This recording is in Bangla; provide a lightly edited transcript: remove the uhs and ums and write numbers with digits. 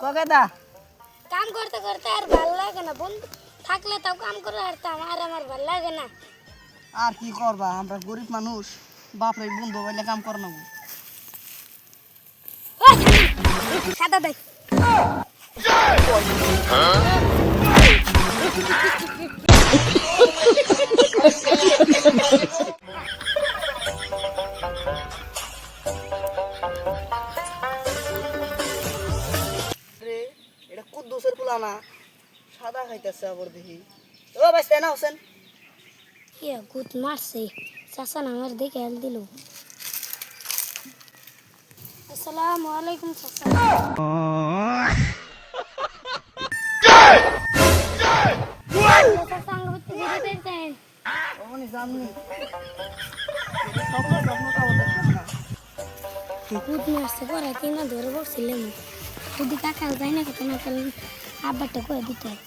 ককেদা কাম করতে করতে আর ভালো লাগে না, বন্ধু থাকলে তাও কাম করে হারতাম, আর আমার ভালো লাগে না। আর কি করবা, আমরা গরিব মানুষ, বাপরে বন্ধু বলে কাম করে নেবো। সাদা দেখ রে এটা কুদ্দুসের পুলানা, সাদা খাইতেছে আবার দেখি। ও ভাই সেনা হোসেন, ইয়া গুদ মারছে, চাচা না আমার দেখে হেল দিল। আসসালামু আলাইকুম চাচা। চাচা আঙ্গ ভিতরে ঘুরে বেড়াতেন। ওনি জাননি স্বপ্ন স্বপ্ন কাবো দেখছিস না। গুদ মারছে পরে তিন ধরে বসছিলাম, যদি কাকা যায় না কত না, তাহলে আব্বারটা করে দিতে হয়।